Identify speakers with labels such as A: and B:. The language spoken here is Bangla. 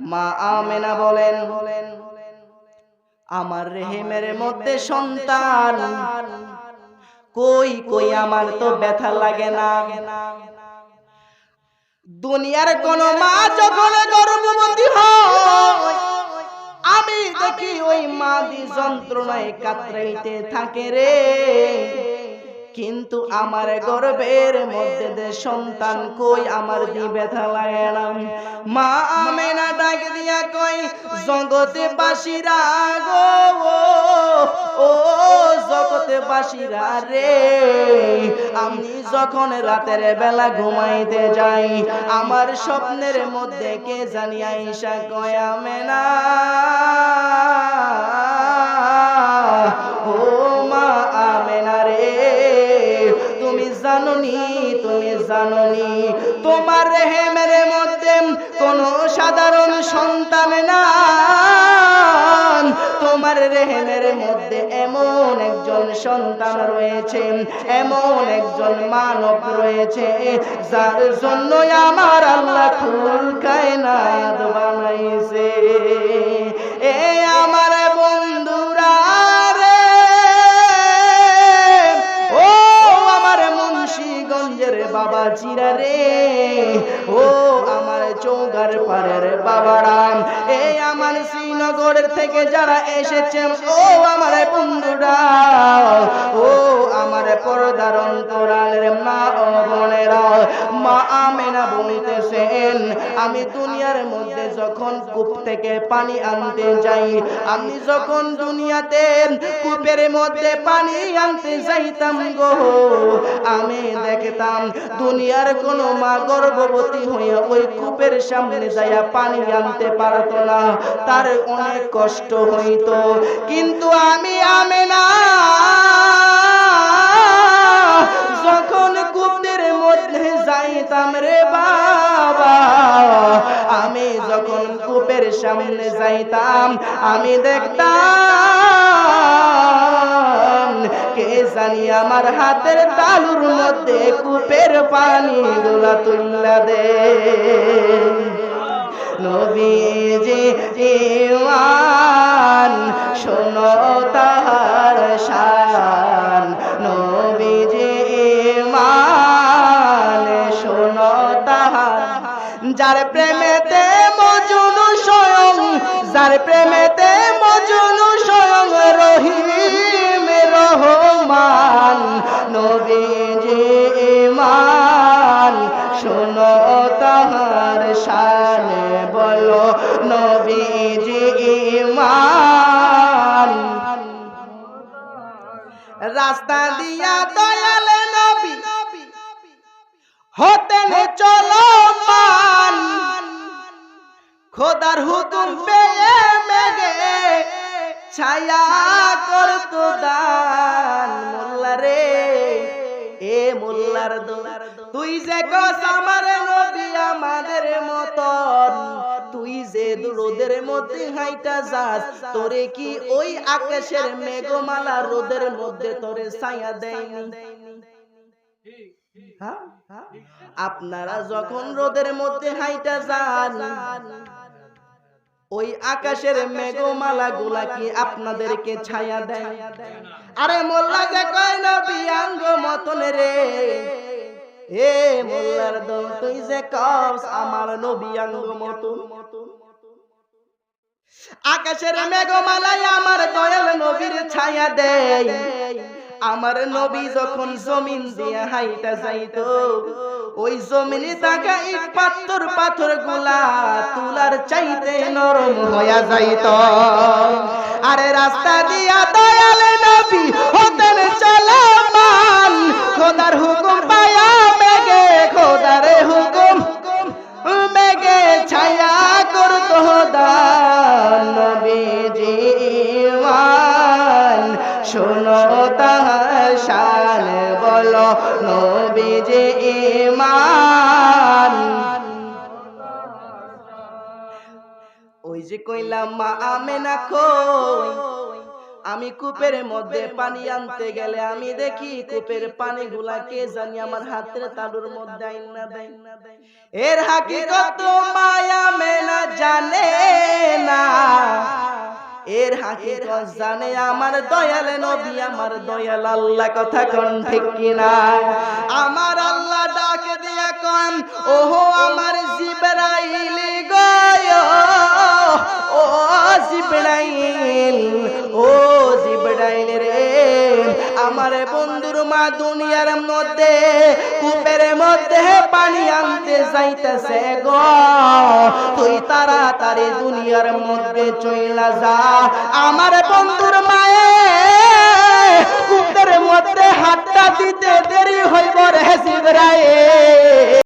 A: মা আমেনা বলেন, আমার রেহেমের মধ্যে সন্তান কই কই, আমার তো ব্যথা লাগে না। দুনিয়ার কোন মা যখন গর্ভবতী হয়, আমি দেখি ওই মা দি যন্ত্রণায় কাতরাইতে থাকে রে, কিন্তু আমার গর্ভের মধ্যে যে সন্তান কই, আমার দি ব্যথা লাগে না। মা আমেনা ডাক দিয়া কই, জগতে বাসীরা গো, ও জগতে বাসীরা রে, আমি যখন রাতের বেলা ঘুমাইতে যাই, আমার স্বপ্নের মধ্যে কে জানি আইসা কয়, আমেনা ও মা আমেনা রে, তুমি জানোনি তোমার রেহেমের মধ্যে কোনো সাধারণ সন্তান না, তোমার রেহেমের মধ্যে এমন একজন সন্তান রয়েছে, এমন একজন মানব রয়েছে, যার জন্য আমার আল্লাহ কুল কায়নাত বানাইছে। এ আমার বন্ধুরা রে, ও আমার মুন্সিগঞ্জের বাবা জিরা রে, ও আমার চৌগার পাড়ের বাবারা, এই আমার শ্রীনগরের থেকে যারা এসেছেন, ও আমার বন্ধুরা, ও আমার পর্দার অন্তরালের মা ও বোনেরা, মা আমেনা বলতেছেন, আমি দুনিয়ার মধ্যে যখন কূপ থেকে পানি আনতে যাই, আমি যখন দুনিয়াতে কূপের মধ্যে পানি আনতে যাইতাম গো, আমি দেখতাম দুনিয়ার কোন মা গর্ভবতী হয়ে ওই কূপের সামনে যাইয়া পানি আনতে পারতো না, তার অনেক কষ্ট হইতো। কিন্তু আমি আমেনা যখন কূপের মধ্যে যাইতাম রে বাবা, আমি যখন কূপের সামনে যাইতাম, আমি দেখতাম কে জানি আমার হাতের তালুর মধ্যে কূপের পানি গুলা তুল্লা দে। নবীজি ঈমান শোনো তাহার শান, নবীজি ঈমান শোনো তাহার, যার প্রেমেতে মজনু স্বয়ং, যার প্রেমেতে মজনু স্বয়ং রহিম রহমান, নবীজি ঈমান শোনো তাহার শান, বলো নবীজি ঈমান। রাস্তা দিয়া দয়াল নবী হতেন চলমান, খোদার হুকুম পেয়ে মেঘে ছায়া করতো দান। মোল্লা রে, এ মোল্লার দোলার, তুই যে কস আমার নবী আমাদের মতন, তুই যে রোদের মধ্যে হাইটা যাস, তোরে কি ওই আকাশের মেঘমালা রোদের মধ্যে তোরে ছায়া দেয়নি? আপনারা যখন রোদের মধ্যে হাইটা যান, ওই আকাশের মেঘমালা গুলা কি আপনাদেরকে ছায়া দেয়? আরে মোল্লা যে কয় নবী আঙ্গ মতন রে, এ মোল্লার দল, তুই যে কস আমার নবী আঙ্গ মতন, আকাশের মেঘমালায় আমার দয়াল নবীর ছায়া দেয়। আমার নবী যখন জমিন দিয়ে হাইটা যাইতো, ওই জমিনে থাকা ইট পাথর পাথর গুলা তুলার চাইতে নরম হইয়া যাইতো। আরে রাস্তা দিয়া দয়াল নবী হতেন চলমান, খোদার হুকুম পায়া মেঘে, খোদার হুকুম মেঘে ছায়া করতো দান। নবীজি ঈমান শোনো তাহার শান, বলো নবীজি ঈমান। ওই যে কইলাম মা আমেনা কই, আমি কূপের মধ্যে পানি আনতে গেলে আমি দেখি কূপের পানি গুলা কে জানি আমার হাতের তালুর মধ্যে আইনা দেয়। এর হাকিকত মা আমেনা জানে এর হাকিকত জানে আমার দয়াল নবী, আমার দয়াল আল্লাহ। কথা কোন ঠিক কিনা? আমার আল্লাহ ডাক দিয়া কোন, ওহো আমার জিবরাইল গো, ও জিবরাইল, ও জিবরাইল রে, আমার বন্ধুর মা দুনিয়ার মধ্যে কূপের মধ্যে পানি আনতে যাইতেছে গো, তুই তাড়াতাড়ি দুনিয়ার মধ্যে চইলা যা। আমার বন্ধুর মায়ে কূপের মধ্যে হাতটা দিতে দেরি হইব রে জিবরাইল।